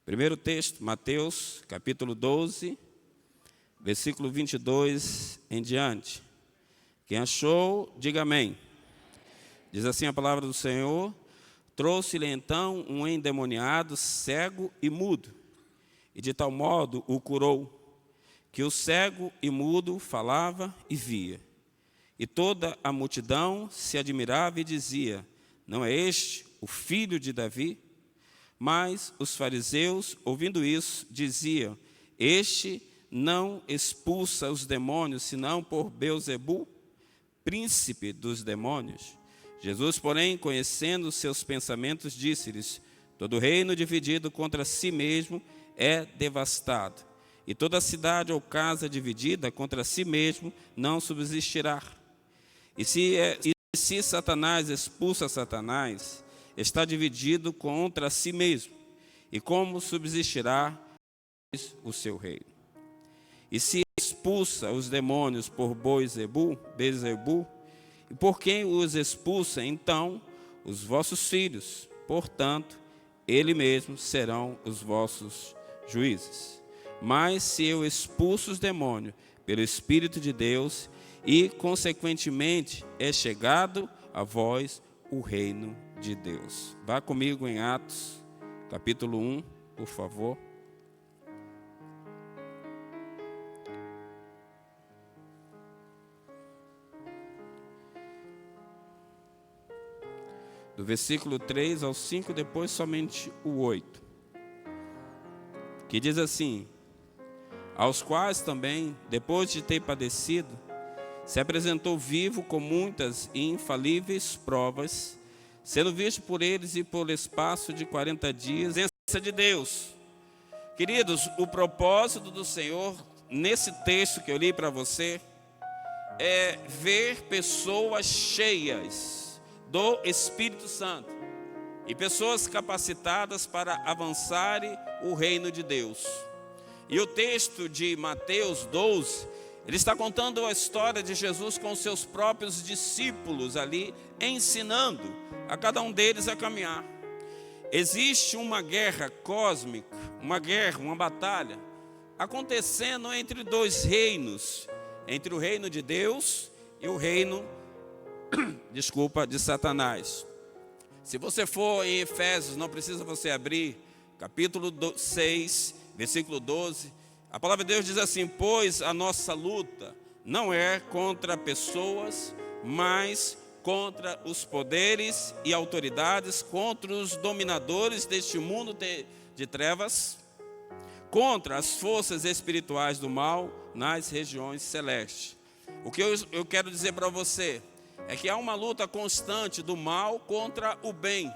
Primeiro texto, Mateus, capítulo 12, versículo 22 em diante. Quem achou, diga amém. Diz assim a palavra do Senhor: trouxe-lhe então um endemoniado, cego e mudo, e de tal modo o curou, que o cego e mudo falava e via. E toda a multidão se admirava e dizia: não é este o filho de Davi? Mas os fariseus, ouvindo isso, diziam: este não expulsa os demônios, senão por Beelzebu, príncipe dos demônios. Jesus, porém, conhecendo seus pensamentos, disse-lhes: todo reino dividido contra si mesmo é devastado, e toda cidade ou casa dividida contra si mesmo não subsistirá. E se Satanás expulsa Satanás, está dividido contra si mesmo, e como subsistirá o seu reino? E se expulsa os demônios por Beelzebu, e por quem os expulsa, então os vossos filhos, portanto, ele mesmo serão os vossos juízes. Mas se eu expulso os demônios pelo Espírito de Deus, e consequentemente é chegado a vós o reino de Deus. Vá comigo em Atos, capítulo 1, por favor. Do versículo 3 ao 5, depois somente o 8. Que diz assim: aos quais também, depois de ter padecido, se apresentou vivo com muitas e infalíveis provas, sendo visto por eles e por espaço de 40 dias, presença de Deus. Queridos, o propósito do Senhor, nesse texto que eu li para você, é ver pessoas cheias do Espírito Santo e pessoas capacitadas para avançarem o reino de Deus. E o texto de Mateus 12, ele está contando a história de Jesus com seus próprios discípulos ali, ensinando a cada um deles a caminhar. Existe uma guerra cósmica, uma batalha, acontecendo entre dois reinos, entre o reino de Deus e o reino, de Satanás. Se você for em Efésios, não precisa você abrir, capítulo 6, versículo 12, a palavra de Deus diz assim: pois a nossa luta não é contra pessoas, mas contra os poderes e autoridades, contra os dominadores deste mundo de trevas, contra as forças espirituais do mal nas regiões celestes. O que eu quero dizer para você é que há uma luta constante do mal contra o bem,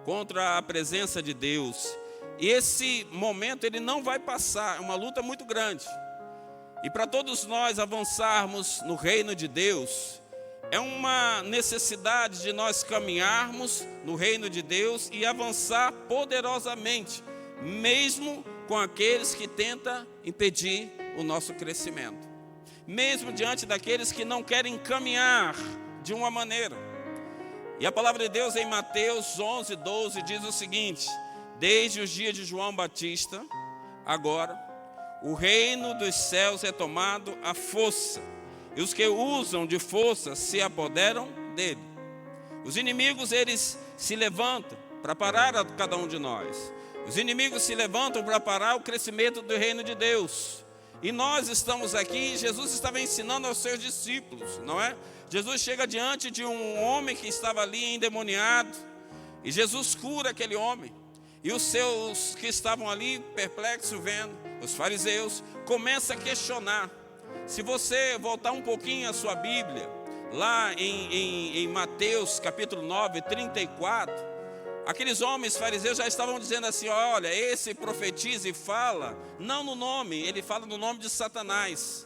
contra a presença de Deus. E esse momento ele não vai passar, é uma luta muito grande. E para todos nós avançarmos no reino de Deus, é uma necessidade de nós caminharmos no reino de Deus e avançar poderosamente, mesmo com aqueles que tentam impedir o nosso crescimento. Mesmo diante daqueles que não querem caminhar de uma maneira. E a palavra de Deus em Mateus 11, 12 diz o seguinte: desde os dias de João Batista, agora, o reino dos céus é tomado à força, e os que usam de força se apoderam dele. Os inimigos, eles se levantam para parar a cada um de nós. Os inimigos se levantam para parar o crescimento do reino de Deus. E nós estamos aqui, Jesus estava ensinando aos seus discípulos, não é? Jesus chega diante de um homem que estava ali endemoniado, e Jesus cura aquele homem. E os seus que estavam ali perplexos vendo, os fariseus, começam a questionar. Se você voltar um pouquinho a sua Bíblia, lá em Mateus capítulo 9, 34, aqueles homens fariseus já estavam dizendo assim: olha, esse profetiza e fala, não no nome, ele fala no nome de Satanás.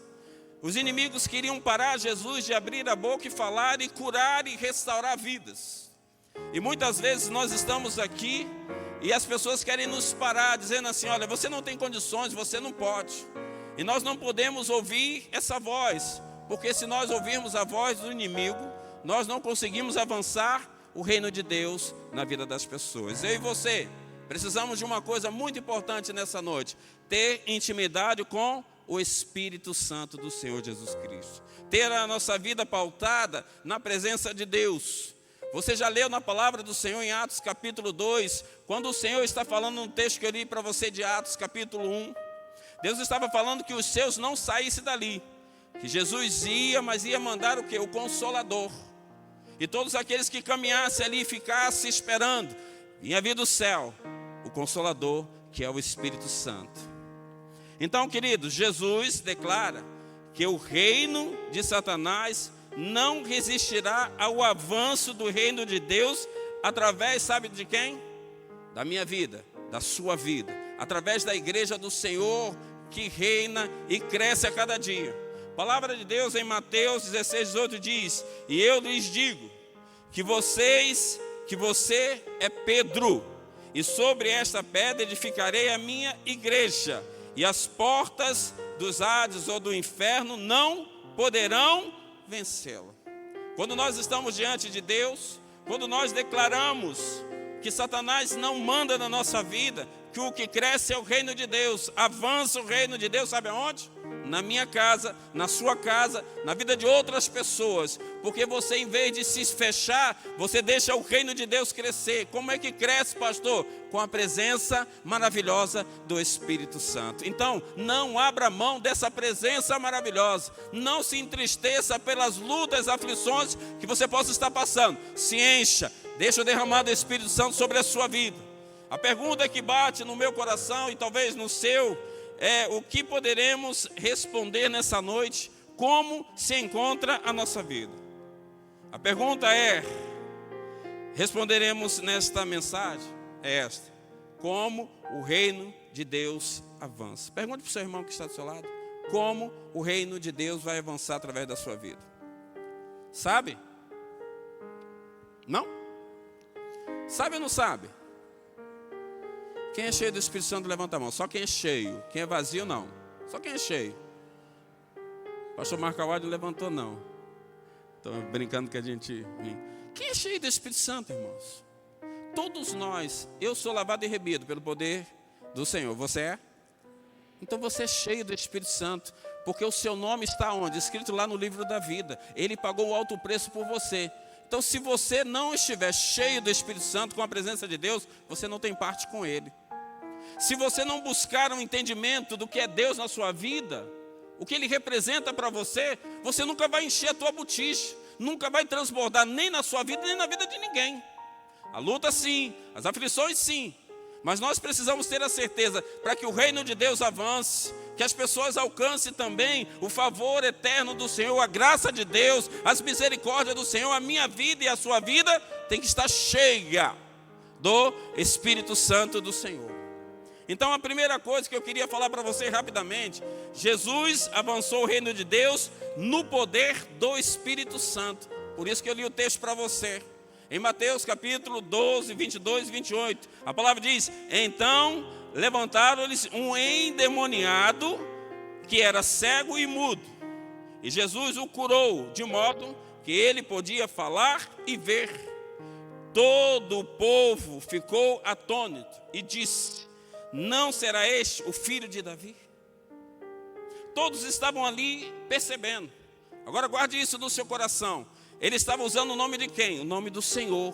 Os inimigos queriam parar Jesus de abrir a boca e falar e curar e restaurar vidas. E muitas vezes nós estamos aqui e as pessoas querem nos parar, dizendo assim: olha, você não tem condições, você não pode. E nós não podemos ouvir essa voz, porque se nós ouvirmos a voz do inimigo, nós não conseguimos avançar o reino de Deus na vida das pessoas. Eu e você precisamos de uma coisa muito importante nessa noite: ter intimidade com o Espírito Santo do Senhor Jesus Cristo. Ter a nossa vida pautada na presença de Deus. Você já leu na palavra do Senhor em Atos capítulo 2, quando o Senhor está falando num texto que eu li para você de Atos capítulo 1. Deus estava falando que os seus não saíssem dali, que Jesus ia, mas ia mandar o quê? O Consolador. E todos aqueles que caminhassem ali e ficassem esperando, ia vir do céu o Consolador, que é o Espírito Santo. Então, queridos, Jesus declara que o reino de Satanás não resistirá ao avanço do reino de Deus através, sabe de quem? Da minha vida, da sua vida, através da igreja do Senhor que reina e cresce a cada dia. A palavra de Deus em Mateus 16, 18 diz: e eu lhes digo que você é Pedro, e sobre esta pedra edificarei a minha igreja, e as portas dos Hades ou do inferno não poderão vencê-la. Quando nós estamos diante de Deus, quando nós declaramos que Satanás não manda na nossa vida, que o que cresce é o reino de Deus, avança o reino de Deus, sabe aonde? Na minha casa, na sua casa, na vida de outras pessoas, porque você, em vez de se fechar, você deixa o reino de Deus crescer. Como é que cresce, pastor? Com a presença maravilhosa do Espírito Santo. Então, não abra mão dessa presença maravilhosa, não se entristeça pelas lutas, aflições que você possa estar passando. Se encha, deixa o derramar do Espírito Santo sobre a sua vida. A pergunta que bate no meu coração e talvez no seu é: o que poderemos responder nessa noite? Como se encontra a nossa vida? A pergunta responderemos nesta mensagem, é esta: como o reino de Deus avança. Pergunte para o seu irmão que está do seu lado: como o reino de Deus vai avançar através da sua vida? Sabe? Não? Sabe ou não sabe? Quem é cheio do Espírito Santo, levanta a mão. Só quem é cheio. Quem é vazio, não. Só quem é cheio. Pastor Marco Awad não levantou, não. Estou brincando que a gente... Quem é cheio do Espírito Santo, irmãos? Todos nós. Eu sou lavado e remido pelo poder do Senhor. Você é? Então você é cheio do Espírito Santo, porque o seu nome está onde? Escrito lá no livro da vida. Ele pagou o alto preço por você. Então, se você não estiver cheio do Espírito Santo, com a presença de Deus, você não tem parte com Ele. Se você não buscar um entendimento do que é Deus na sua vida, o que Ele representa para você, você nunca vai encher a tua botija, nunca vai transbordar nem na sua vida, nem na vida de ninguém. A luta sim, as aflições sim, mas nós precisamos ter a certeza, para que o reino de Deus avance, que as pessoas alcancem também o favor eterno do Senhor, a graça de Deus, as misericórdias do Senhor. A minha vida e a sua vida tem que estar cheia do Espírito Santo do Senhor. Então, a primeira coisa que eu queria falar para você rapidamente: Jesus avançou o reino de Deus no poder do Espírito Santo. Por isso que eu li o texto para você. Em Mateus capítulo 12, 22 e 28, a palavra diz: então levantaram-lhes um endemoniado que era cego e mudo, e Jesus o curou, de modo que ele podia falar e ver. Todo o povo ficou atônito e disse: não será este o filho de Davi? Todos estavam ali percebendo. Agora guarde isso no seu coração. Ele estava usando o nome de quem? O nome do Senhor.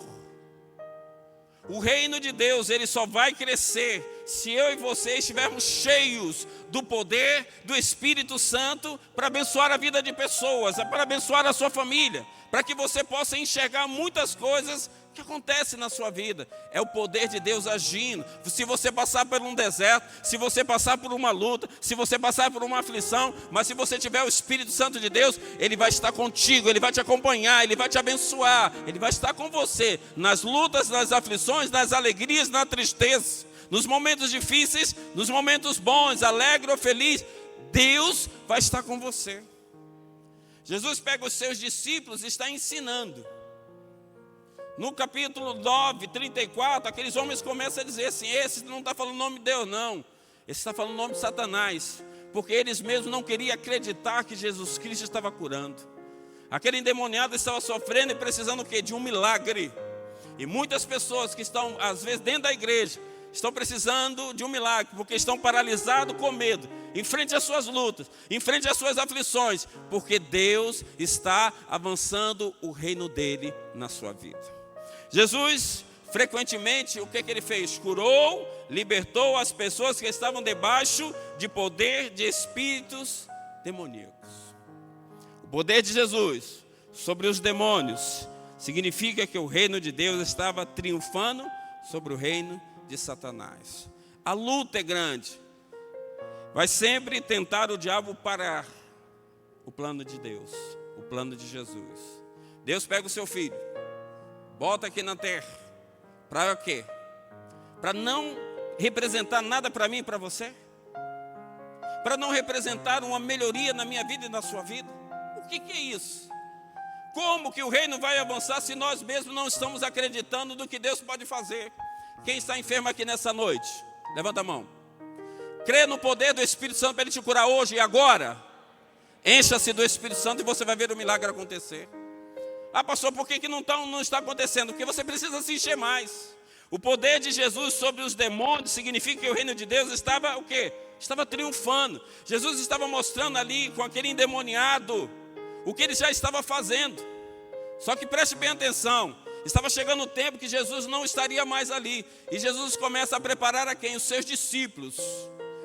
O reino de Deus, ele só vai crescer se eu e você estivermos cheios do poder do Espírito Santo para abençoar a vida de pessoas, para abençoar a sua família, para que você possa enxergar muitas coisas que acontecem na sua vida. É o poder de Deus agindo. Se você passar por um deserto, se você passar por uma luta, se você passar por uma aflição, mas se você tiver o Espírito Santo de Deus, Ele vai estar contigo, Ele vai te acompanhar, Ele vai te abençoar, Ele vai estar com você nas lutas, nas aflições, nas alegrias, na tristeza, nos momentos difíceis, nos momentos bons, alegre ou feliz. Deus vai estar com você. Jesus pega os seus discípulos e está ensinando. No capítulo 9, 34, aqueles homens começam a dizer assim: esse não está falando o nome de Deus, não. Esse está falando o nome de Satanás. Porque eles mesmos não queriam acreditar que Jesus Cristo estava curando. Aquele endemoniado estava sofrendo e precisando o quê? De um milagre. E muitas pessoas que estão, às vezes, dentro da igreja, Estão precisando de um milagre, porque estão paralisados com medo, em frente às suas lutas, em frente às suas aflições, porque Deus está avançando o reino dele na sua vida. Jesus, frequentemente, o que ele fez? Curou, libertou as pessoas que estavam debaixo de poder de espíritos demoníacos. O poder de Jesus sobre os demônios significa que o reino de Deus estava triunfando sobre o reino de Satanás. A luta é grande. Vai sempre tentar o diabo parar o plano de Deus, o plano de Jesus. Deus pega o seu filho, bota aqui na terra. Para quê? Para não representar nada para mim e para você? Para não representar uma melhoria na minha vida e na sua vida? O que é isso? Como que o reino vai avançar se nós mesmos não estamos acreditando no que Deus pode fazer? Quem está enfermo aqui nessa noite? Levanta a mão. Crê no poder do Espírito Santo para Ele te curar hoje e agora? Encha-se do Espírito Santo e você vai ver o milagre acontecer. Ah, pastor, por que não está acontecendo? Porque você precisa se encher mais. O poder de Jesus sobre os demônios significa que o reino de Deus estava o quê? Estava triunfando. Jesus estava mostrando ali com aquele endemoniado o que ele já estava fazendo. Só que preste bem atenção. Estava chegando o tempo que Jesus não estaria mais ali. E Jesus começa a preparar a quem? Os seus discípulos.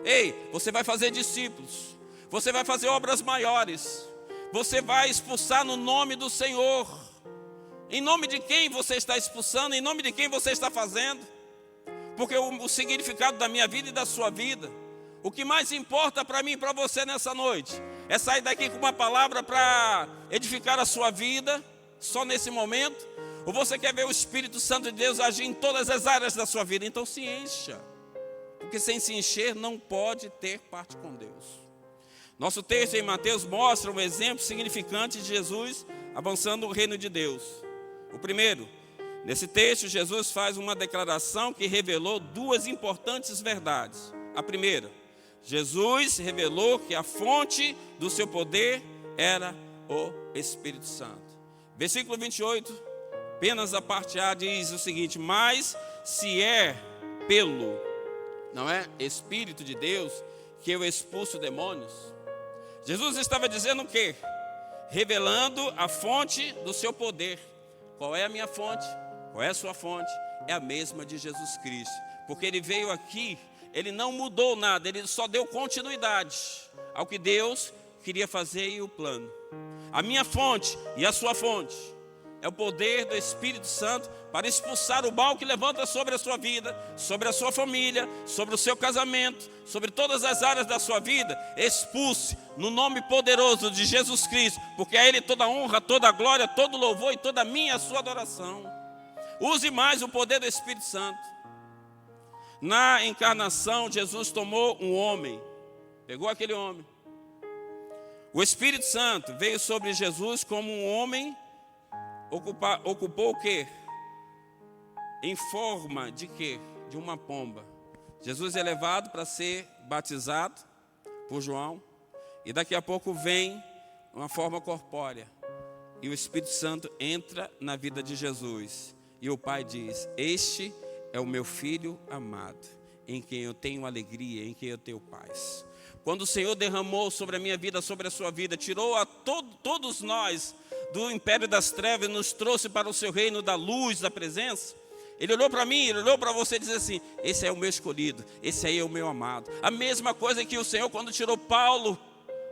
Ei, você vai fazer discípulos. Você vai fazer obras maiores. Você vai expulsar no nome do Senhor. Em nome de quem você está expulsando? Em nome de quem você está fazendo? Porque o significado da minha vida e da sua vida, o que mais importa para mim e para você nessa noite, é sair daqui com uma palavra para edificar a sua vida, só nesse momento? Ou você quer ver o Espírito Santo de Deus agir em todas as áreas da sua vida? Então se encha. Porque sem se encher não pode ter parte com Deus. Nosso texto em Mateus mostra um exemplo significante de Jesus avançando o reino de Deus. O primeiro, nesse texto Jesus faz uma declaração que revelou duas importantes verdades. A primeira, Jesus revelou que a fonte do seu poder era o Espírito Santo. Versículo 28, apenas a parte A diz o seguinte: mas se é pelo, não é, Espírito de Deus que eu expulso demônios. Jesus estava dizendo o quê? Revelando a fonte do seu poder. Qual é a minha fonte? Qual é a sua fonte? É a mesma de Jesus Cristo. Porque ele veio aqui, ele não mudou nada, ele só deu continuidade ao que Deus queria fazer e o plano. A minha fonte e a sua fonte é o poder do Espírito Santo para expulsar o mal que levanta sobre a sua vida, sobre a sua família, sobre o seu casamento, sobre todas as áreas da sua vida. Expulse no nome poderoso de Jesus Cristo, porque a Ele toda honra, toda glória, todo louvor e toda a minha e a sua adoração. Use mais o poder do Espírito Santo. Na encarnação, Jesus tomou um homem, pegou aquele homem. O Espírito Santo veio sobre Jesus como um homem. Ocupou o quê? Em forma de quê? De uma pomba. Jesus é levado para ser batizado por João. E daqui a pouco vem uma forma corpórea. E o Espírito Santo entra na vida de Jesus. E o Pai diz: este é o meu Filho amado, em quem eu tenho alegria, em quem eu tenho paz. Quando o Senhor derramou sobre a minha vida, sobre a sua vida, tirou a todos nós do império das trevas e nos trouxe para o seu reino da luz, da presença. Ele olhou para mim, ele olhou para você e disse assim: esse é o meu escolhido, esse aí é o meu amado. A mesma coisa que o Senhor quando tirou Paulo,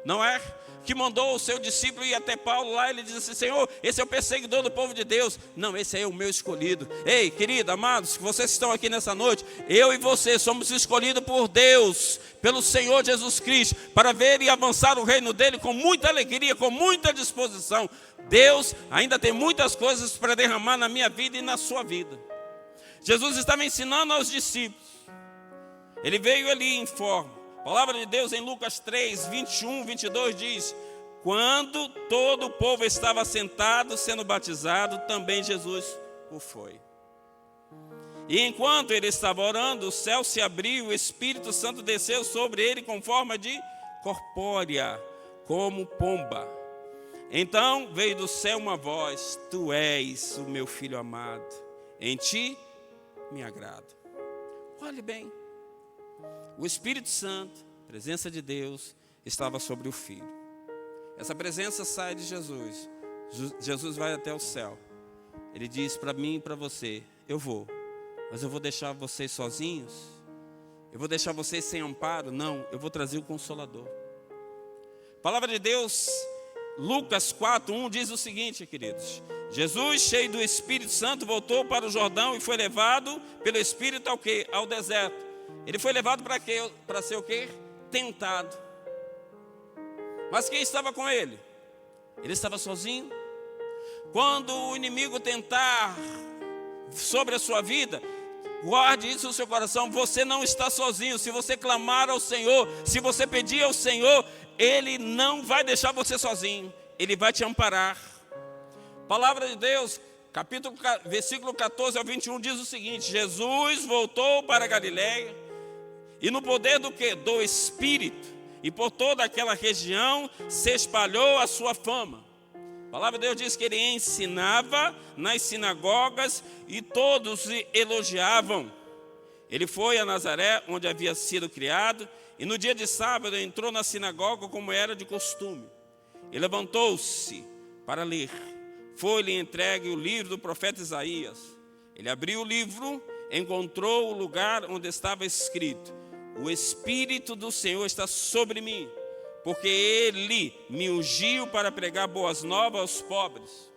não é? Que mandou o seu discípulo ir até Paulo lá, ele disse assim: Senhor, esse é o perseguidor do povo de Deus. Não, esse aí é o meu escolhido. Ei, querido, amados, que vocês estão aqui nessa noite, eu e você somos escolhidos por Deus, pelo Senhor Jesus Cristo, para ver e avançar o reino dele com muita alegria, com muita disposição. Deus ainda tem muitas coisas para derramar na minha vida e na sua vida. Jesus estava ensinando aos discípulos. Ele veio ali em forma. A palavra de Deus em Lucas 3, 21, 22 diz: quando todo o povo estava sentado sendo batizado, também Jesus o foi. E enquanto ele estava orando, o céu se abriu, o Espírito Santo desceu sobre ele com forma de corpórea, como pomba. Então veio do céu uma voz: tu és o meu filho amado, em ti me agrado. Olhe bem. O Espírito Santo, a presença de Deus, estava sobre o Filho. Essa presença sai de Jesus. Jesus vai até o céu. Ele diz para mim e para você: eu vou, mas eu vou deixar vocês sozinhos? Eu vou deixar vocês sem amparo? Não, eu vou trazer o Consolador. A palavra de Deus, Lucas 4:1 diz o seguinte, queridos: Jesus, cheio do Espírito Santo, voltou para o Jordão e foi levado pelo Espírito ao quê? Ao deserto. Ele foi levado para quê? Para ser o quê? Tentado. Mas quem estava com ele? Ele estava sozinho? Quando o inimigo tentar sobre a sua vida, guarde isso no seu coração: você não está sozinho. Se você clamar ao Senhor, se você pedir ao Senhor, Ele não vai deixar você sozinho. Ele vai te amparar. Palavra de Deus, versículo 14 ao 21 diz o seguinte: Jesus voltou para a Galileia, e no poder do quê? Do Espírito, e por toda aquela região se espalhou a sua fama. A palavra de Deus diz que ele ensinava nas sinagogas e todos o elogiavam. Ele foi a Nazaré, onde havia sido criado, e no dia de sábado entrou na sinagoga como era de costume. E levantou-se para ler. Foi-lhe entregue o livro do profeta Isaías. Ele abriu o livro, encontrou o lugar onde estava escrito: o Espírito do Senhor está sobre mim, porque Ele me ungiu para pregar boas novas aos pobres.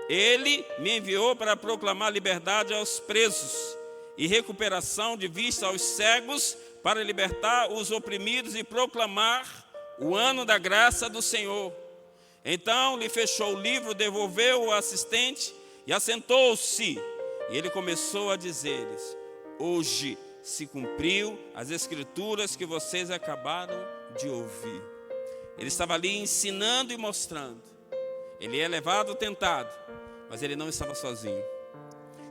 Ele me enviou para proclamar liberdade aos presos e recuperação de vista aos cegos, para libertar os oprimidos e proclamar o ano da graça do Senhor. Então lhe fechou o livro, devolveu o assistente e assentou-se. E ele começou a dizer-lhes: hoje se cumpriu as escrituras que vocês acabaram de ouvir. Ele estava ali ensinando e mostrando. Ele é levado tentado, mas ele não estava sozinho.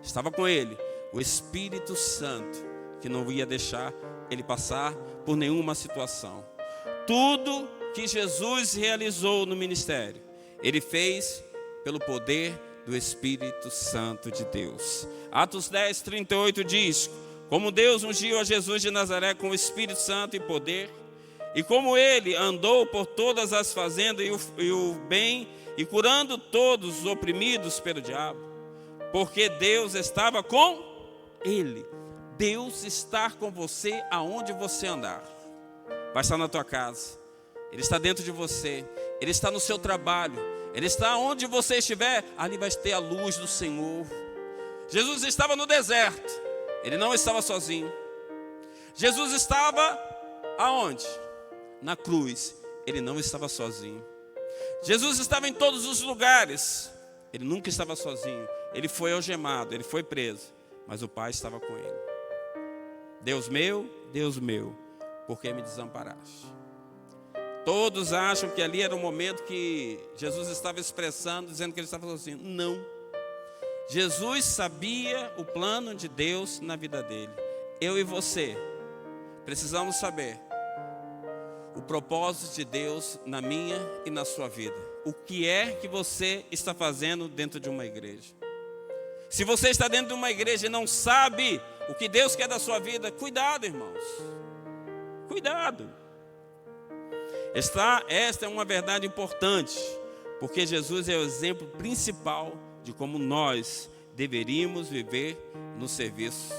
Estava com ele o Espírito Santo, que não ia deixar ele passar por nenhuma situação. Tudo que Jesus realizou no ministério, ele fez pelo poder do Espírito Santo de Deus. Atos 10:38 diz: como Deus ungiu a Jesus de Nazaré com o Espírito Santo e poder, e como ele andou por todas as fazendas e o bem, e curando todos os oprimidos pelo diabo, porque Deus estava com ele. Deus está com você aonde você andar. Vai estar na tua casa, Ele está dentro de você, Ele está no seu trabalho, Ele está onde você estiver, ali vai ter a luz do Senhor. Jesus estava no deserto, Ele não estava sozinho. Jesus estava aonde? Na cruz, Ele não estava sozinho. Jesus estava em todos os lugares, Ele nunca estava sozinho. Ele foi algemado, Ele foi preso, mas o Pai estava com Ele. Deus meu, por que me desamparaste? Todos acham que ali era o momento que Jesus estava expressando, dizendo que ele estava sozinho. Não. Jesus sabia o plano de Deus na vida dele. Eu e você precisamos saber o propósito de Deus na minha e na sua vida. O que é que você está fazendo dentro de uma igreja? Se você está dentro de uma igreja e não sabe o que Deus quer da sua vida, cuidado, irmãos. Cuidado. Esta é uma verdade importante, porque Jesus é o exemplo principal de como nós deveríamos viver no serviço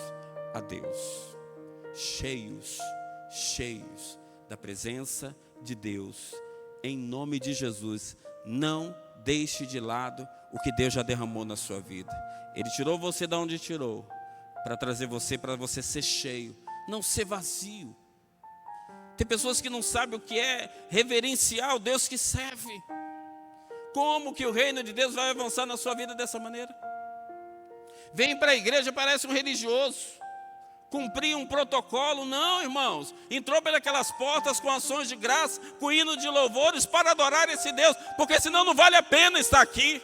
a Deus. Cheios da presença de Deus. Em nome de Jesus, não deixe de lado o que Deus já derramou na sua vida. Ele tirou você de onde tirou, para trazer você, para você ser cheio, não ser vazio. Tem pessoas que não sabem o que é reverenciar o Deus que serve. Como que o reino de Deus vai avançar na sua vida dessa maneira? Vem para a igreja, parece um religioso, cumprir um protocolo. Não, irmãos, entrou pelas portas com ações de graça, com hino de louvores, para adorar esse Deus, porque senão não vale a pena estar aqui.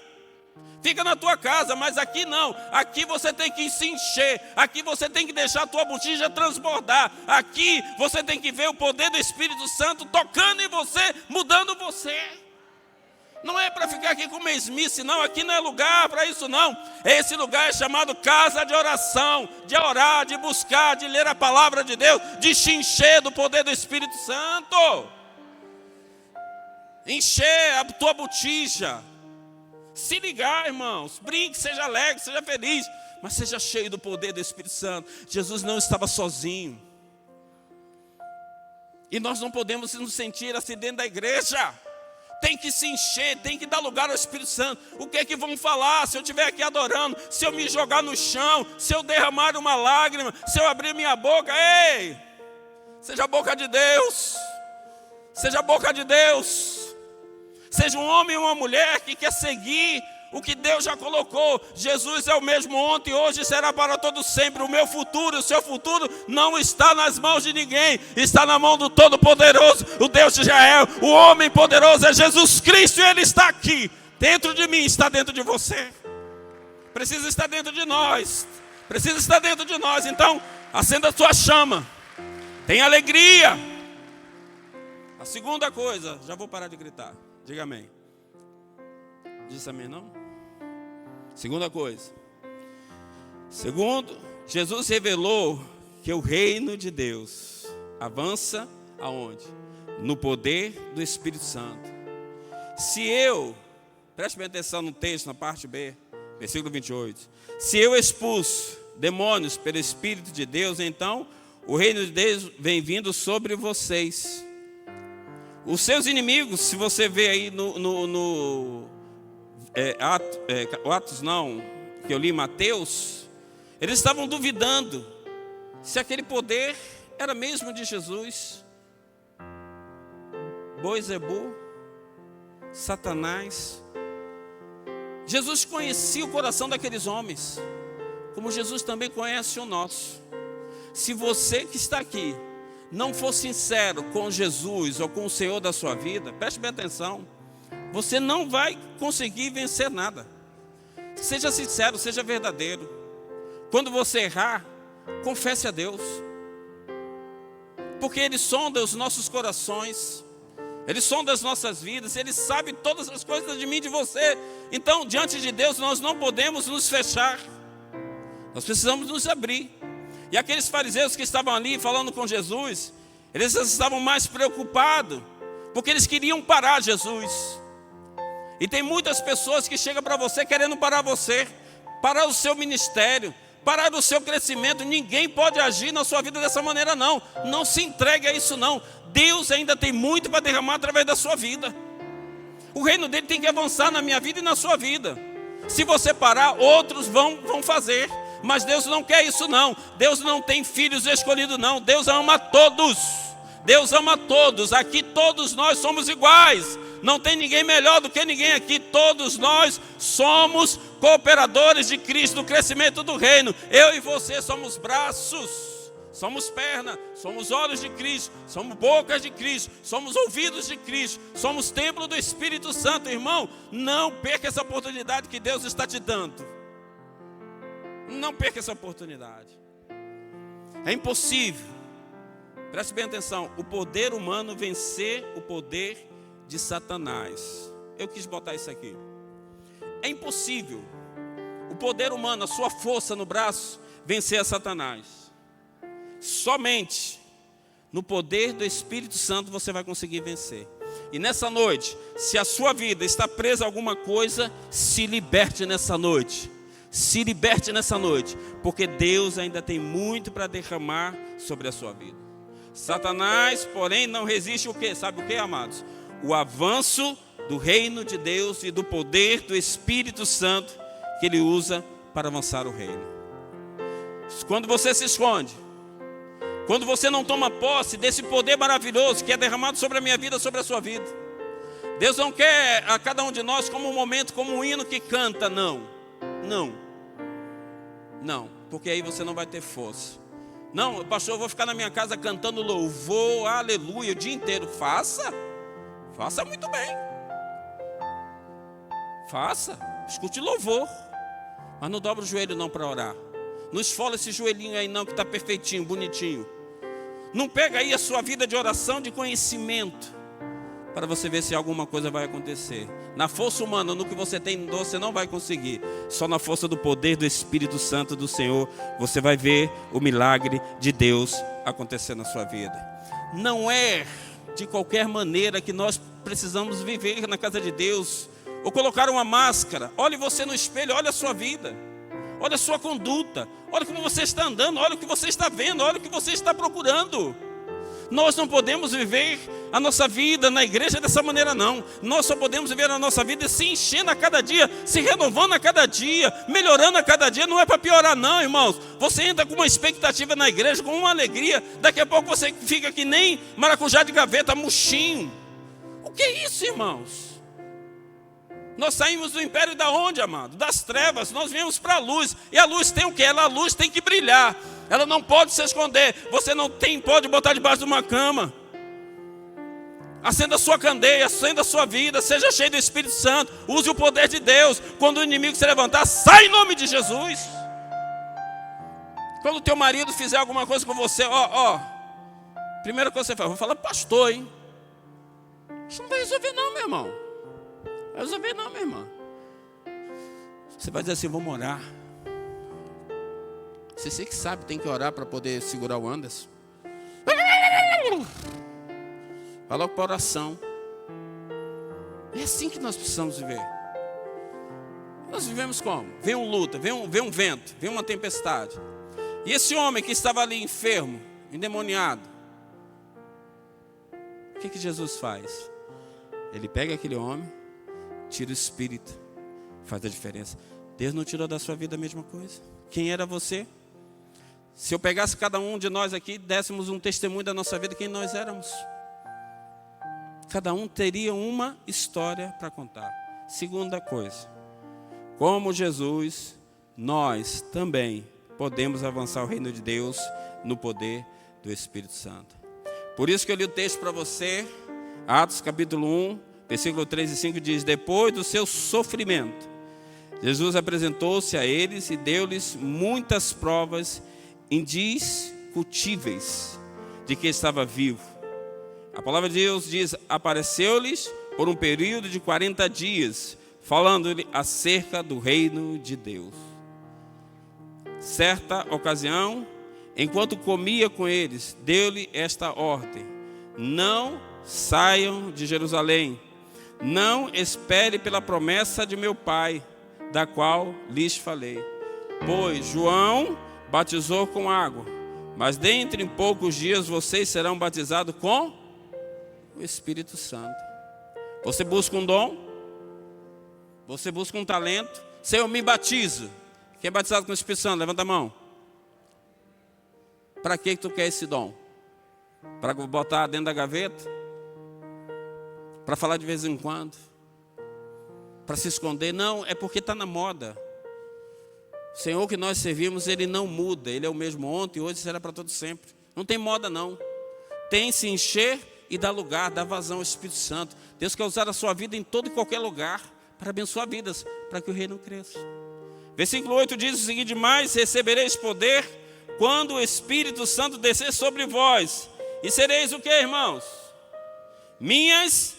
Fica na tua casa, mas aqui não. Aqui você tem que se encher. Aqui você tem que deixar a tua botija transbordar. Aqui você tem que ver o poder do Espírito Santo tocando em você, mudando você. Não é para ficar aqui com mesmice, não. Aqui não é lugar para isso, não. Esse lugar é chamado casa de oração, de orar, de buscar, de ler a palavra de Deus, de se encher do poder do Espírito Santo. Encher a tua botija. Se ligar, irmãos. Brinque, seja alegre, seja feliz, mas seja cheio do poder do Espírito Santo. Jesus não estava sozinho. E nós não podemos nos sentir assim dentro da igreja. Tem que se encher, tem que dar lugar ao Espírito Santo. O que é que vão falar se eu estiver aqui adorando? Se eu me jogar no chão? Se eu derramar uma lágrima? Se eu abrir minha boca? Ei! Seja a boca de Deus. Seja a boca de Deus. Seja um homem ou uma mulher que quer seguir o que Deus já colocou. Jesus é o mesmo ontem, hoje e será para todo sempre. O meu futuro, o seu futuro não está nas mãos de ninguém, está na mão do Todo-Poderoso, o Deus de Israel. O homem poderoso é Jesus Cristo e Ele está aqui, dentro de mim, está dentro de você. Precisa estar dentro de nós. Precisa estar dentro de nós. Então, acenda a sua chama. Tenha alegria. A segunda coisa, já vou parar de gritar. Diga amém. Disse amém, não? Segunda coisa. Segundo, Jesus revelou que o reino de Deus avança aonde? No poder do Espírito Santo. Se eu, preste bem atenção no texto, na parte B, versículo 28. Se eu expulso demônios pelo Espírito de Deus, então o reino de Deus vem vindo sobre vocês. Os seus inimigos, se você vê aí Atos não, que eu li Mateus, eles estavam duvidando se aquele poder era mesmo de Jesus. Boizebu, Satanás. Jesus conhecia o coração daqueles homens, como Jesus também conhece o nosso. Se você que está aqui não for sincero com Jesus ou com o Senhor da sua vida, preste bem atenção, você não vai conseguir vencer nada. Seja sincero, seja verdadeiro. Quando você errar, confesse a Deus, porque Ele sonda os nossos corações, Ele sonda as nossas vidas, Ele sabe todas as coisas de mim e de você. Então, diante de Deus, nós não podemos nos fechar, nós precisamos nos abrir. E aqueles fariseus que estavam ali falando com Jesus, eles estavam mais preocupados, porque eles queriam parar Jesus. E tem muitas pessoas que chegam para você querendo parar você, parar o seu ministério, parar o seu crescimento. Ninguém pode agir na sua vida dessa maneira, não. Não se entregue a isso, não. Deus ainda tem muito para derramar através da sua vida. O reino dele tem que avançar na minha vida e na sua vida. Se você parar, outros vão fazer. Mas Deus não quer isso, não. Deus não tem filhos escolhidos, não. Deus ama todos. Deus ama todos. Aqui todos nós somos iguais. Não tem ninguém melhor do que ninguém aqui. Todos nós somos cooperadores de Cristo, do crescimento do reino. Eu e você somos braços, somos perna, somos olhos de Cristo, somos bocas de Cristo, somos ouvidos de Cristo, somos templo do Espírito Santo. Irmão, não perca essa oportunidade que Deus está te dando. Não perca essa oportunidade. É impossível, preste bem atenção, o poder humano vencer o poder de Satanás. Eu quis botar isso aqui. É impossível o poder humano, a sua força no braço, vencer a Satanás. Somente no poder do Espírito Santo você vai conseguir vencer. E nessa noite, se a sua vida está presa a alguma coisa, se liberte nessa noite. Se liberte nessa noite, porque Deus ainda tem muito para derramar sobre a sua vida. Satanás, porém, não resiste o quê? Sabe o que, amados? O avanço do reino de Deus e do poder do Espírito Santo que Ele usa para avançar o reino. Quando você se esconde, quando você não toma posse desse poder maravilhoso que é derramado sobre a minha vida, sobre a sua vida, Deus não quer a cada um de nós como um momento, como um hino que canta, não, porque aí você não vai ter força. Não, pastor, eu vou ficar na minha casa cantando louvor, aleluia, o dia inteiro. Faça muito bem. Faça, escute louvor, mas não dobra o joelho não para orar. Não esfola esse joelhinho aí não que está perfeitinho, bonitinho. Não pega aí a sua vida de oração, de conhecimento. para você ver se alguma coisa vai acontecer. Na força humana, no que você tem, você não vai conseguir. Só na força do poder do Espírito Santo do Senhor, você vai ver o milagre de Deus acontecer na sua vida. Não é de qualquer maneira que nós precisamos viver na casa de Deus, ou colocar uma máscara. Olhe você no espelho, olha a sua vida, olha a sua conduta, olha como você está andando, olha o que você está vendo, olha o que você está procurando. Nós não podemos viver a nossa vida na igreja dessa maneira, não. Nós só podemos viver a nossa vida se enchendo a cada dia, se renovando a cada dia, melhorando a cada dia. Não é para piorar, não, irmãos. Você entra com uma expectativa na igreja, com uma alegria. Daqui a pouco você fica que nem maracujá de gaveta, murchinho. O que é isso, irmãos? Nós saímos do império da onde, amado? Das trevas. Nós viemos para a luz. E a luz tem o quê? A luz tem que brilhar. Ela não pode se esconder. Você não pode botar debaixo de uma cama. Acenda a sua candeia, acenda a sua vida, seja cheio do Espírito Santo. Use o poder de Deus. Quando o inimigo se levantar, sai em nome de Jesus. Quando o teu marido fizer alguma coisa com você, primeira coisa que você fala, vou falar pastor, hein? Isso não vai resolver não, meu irmão. Não vai resolver não, minha irmã. Você vai dizer assim, vamos orar. Você que sabe, tem que orar para poder segurar o Anderson. Vai logo para oração. É assim que nós precisamos viver. Nós vivemos como? Vem um luta, vem um vento, vem uma tempestade. E esse homem que estava ali enfermo, endemoniado, o que Jesus faz? Ele pega aquele homem, tira o espírito, faz a diferença. Deus não tirou da sua vida a mesma coisa? Quem era você? Se eu pegasse cada um de nós aqui, dessemos um testemunho da nossa vida, quem nós éramos. Cada um teria uma história para contar. Segunda coisa, como Jesus, nós também podemos avançar o reino de Deus no poder do Espírito Santo. Por isso que eu li o texto para você, Atos capítulo 1, versículo 3 e 5 diz: depois do seu sofrimento, Jesus apresentou-se a eles e deu-lhes muitas provas indiscutíveis de que estava vivo. A palavra de Deus diz: apareceu-lhes por um período de 40 dias, falando-lhe acerca do reino de Deus. Certa ocasião, enquanto comia com eles, deu-lhe esta ordem: não saiam de Jerusalém, não espere pela promessa de meu Pai, da qual lhes falei. Pois João batizou com água, mas dentro em poucos dias vocês serão batizados com o Espírito Santo. Você busca um dom? Você busca um talento? Senhor, me batizo. Quem é batizado com o Espírito Santo? Levanta a mão. Para que tu quer esse dom? Para botar dentro da gaveta? Para falar de vez em quando? Para se esconder? Não, é porque está na moda. O Senhor que nós servimos, Ele não muda. Ele é o mesmo ontem, hoje será para todo sempre. Não tem moda não. Tem se encher e dar lugar, dar vazão ao Espírito Santo. Deus quer usar a sua vida em todo e qualquer lugar para abençoar vidas, para que o reino cresça. Versículo 8 diz o seguinte: mas recebereis poder quando o Espírito Santo descer sobre vós. E sereis o que, irmãos? Minhas,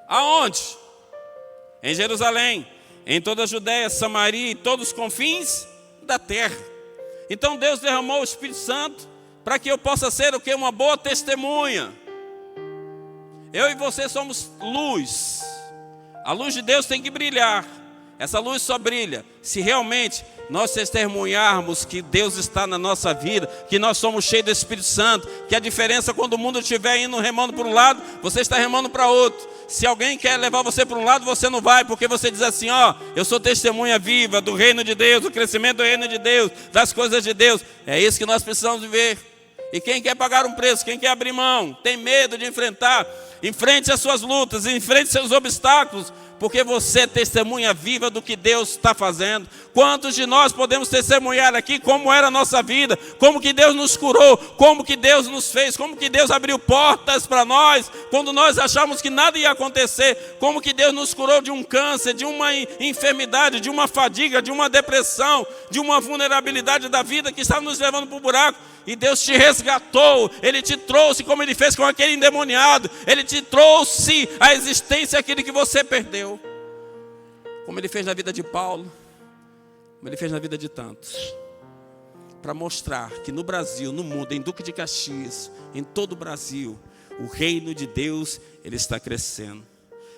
aonde? Em Jerusalém, em toda a Judéia, Samaria e todos os confins da terra. Então Deus derramou o Espírito Santo para que eu possa ser o que? Uma boa testemunha. Eu e você somos luz. A luz de Deus tem que brilhar. Essa luz só brilha se realmente nós testemunharmos que Deus está na nossa vida, que nós somos cheios do Espírito Santo, que a diferença quando o mundo estiver indo remando para um lado, você está remando para outro. Se alguém quer levar você para um lado, você não vai, porque você diz assim: eu sou testemunha viva do reino de Deus, do crescimento do reino de Deus, das coisas de Deus. É isso que nós precisamos viver. E quem quer pagar um preço, quem quer abrir mão, tem medo de enfrentar, enfrente as suas lutas, enfrente seus obstáculos, porque você é testemunha viva do que Deus está fazendo. Quantos de nós podemos testemunhar aqui como era a nossa vida, como que Deus nos curou, como que Deus nos fez, como que Deus abriu portas para nós, quando nós achávamos que nada ia acontecer, como que Deus nos curou de um câncer, de uma enfermidade, de uma fadiga, de uma depressão, de uma vulnerabilidade da vida que estava nos levando para o buraco. E Deus te resgatou, Ele te trouxe como Ele fez com aquele endemoniado, Ele te trouxe à existência aquele que você perdeu. Como Ele fez na vida de Paulo, como Ele fez na vida de tantos. Para mostrar que no Brasil, no mundo, em Duque de Caxias, em todo o Brasil, o reino de Deus, Ele está crescendo.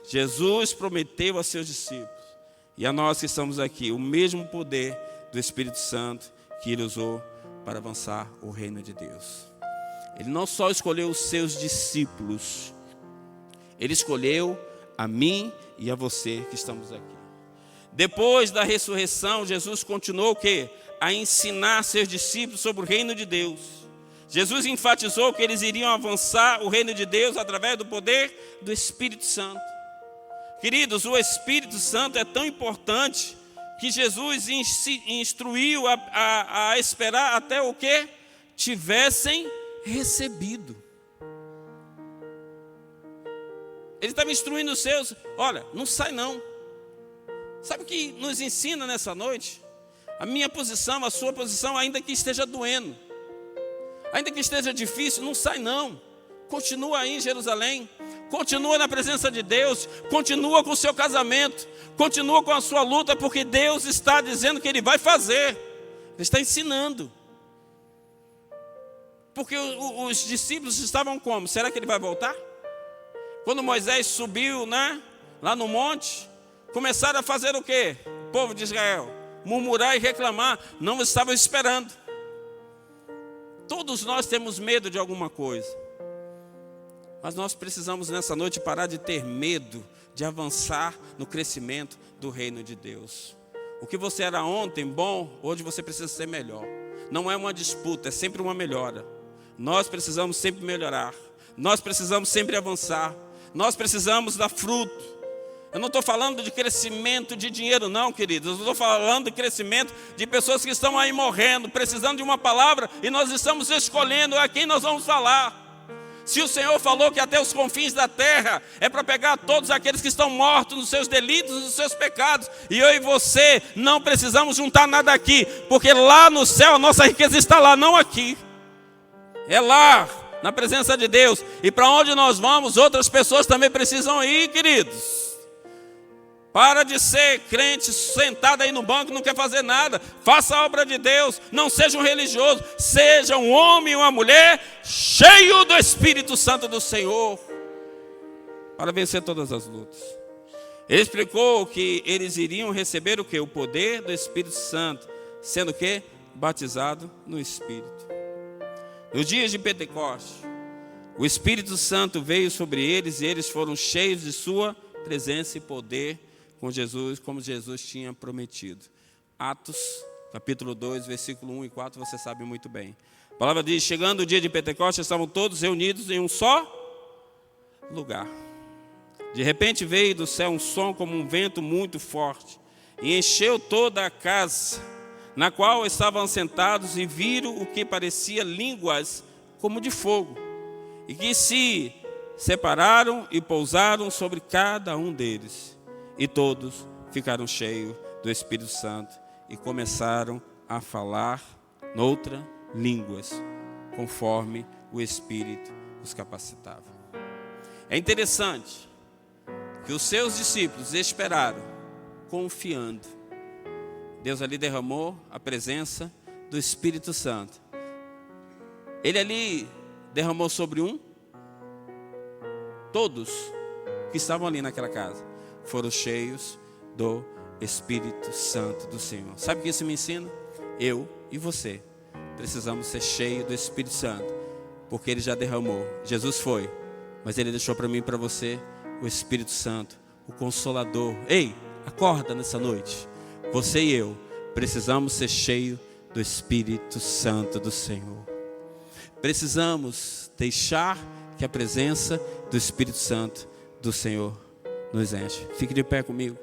Jesus prometeu a seus discípulos, e a nós que estamos aqui, o mesmo poder do Espírito Santo que Ele usou para avançar o reino de Deus. Ele não só escolheu os seus discípulos, Ele escolheu a mim e a você que estamos aqui. Depois da ressurreição, Jesus continuou o quê? A ensinar seus discípulos sobre o reino de Deus. Jesus enfatizou que eles iriam avançar o reino de Deus através do poder do Espírito Santo. Queridos, o Espírito Santo é tão importante que Jesus instruiu a esperar até o que? Tivessem recebido. Ele estava instruindo os seus, olha, não sai não. Sabe o que nos ensina nessa noite? A minha posição, a sua posição, ainda que esteja doendo, ainda que esteja difícil, não sai não. Continua aí em Jerusalém, continua na presença de Deus, continua com o seu casamento, continua com a sua luta, porque Deus está dizendo que Ele vai fazer, Ele está ensinando. Porque os discípulos estavam como? Será que Ele vai voltar? Quando Moisés subiu, lá no monte, começaram a fazer o quê? O povo de Israel, murmurar e reclamar, não estavam esperando. Todos nós temos medo de alguma coisa, mas nós precisamos nessa noite parar de ter medo de avançar no crescimento do reino de Deus. O que você era ontem bom, hoje você precisa ser melhor. Não é uma disputa, é sempre uma melhora. Nós precisamos sempre melhorar, nós precisamos sempre avançar, nós precisamos dar fruto. Eu não estou falando de crescimento de dinheiro não, queridos. Eu estou falando de crescimento de pessoas que estão aí morrendo, precisando de uma palavra, e nós estamos escolhendo a quem nós vamos falar. Se o Senhor falou que até os confins da terra é para pegar todos aqueles que estão mortos nos seus delitos, nos seus pecados, e eu e você não precisamos juntar nada aqui, porque lá no céu a nossa riqueza está lá, não aqui. É lá, na presença de Deus. E para onde nós vamos, outras pessoas também precisam ir, queridos. Para de ser crente sentado aí no banco, não quer fazer nada. Faça a obra de Deus, não seja um religioso. Seja um homem e uma mulher cheio do Espírito Santo do Senhor, para vencer todas as lutas. Ele explicou que eles iriam receber o quê? O poder do Espírito Santo, sendo o quê? Batizado no Espírito. Nos dias de Pentecostes, o Espírito Santo veio sobre eles e eles foram cheios de sua presença e poder com Jesus, como Jesus tinha prometido. Atos, capítulo 2, versículo 1 e 4, você sabe muito bem. A palavra diz, chegando o dia de Pentecostes, estavam todos reunidos em um só lugar. De repente veio do céu um som como um vento muito forte, e encheu toda a casa, na qual estavam assentados, e viram o que parecia línguas como de fogo, e que se separaram e pousaram sobre cada um deles. E todos ficaram cheios do Espírito Santo e começaram a falar noutra línguas, conforme o Espírito os capacitava. É interessante que os seus discípulos esperaram, confiando. Deus ali derramou a presença do Espírito Santo. Ele ali derramou sobre todos que estavam ali naquela casa foram cheios do Espírito Santo do Senhor. Sabe o que isso me ensina? Eu e você precisamos ser cheios do Espírito Santo, porque Ele já derramou. Jesus foi, mas Ele deixou para mim e para você o Espírito Santo, o Consolador. Ei, acorda nessa noite. Você e eu precisamos ser cheios do Espírito Santo do Senhor. Precisamos deixar que a presença do Espírito Santo do Senhor nos enche. Fique de pé comigo.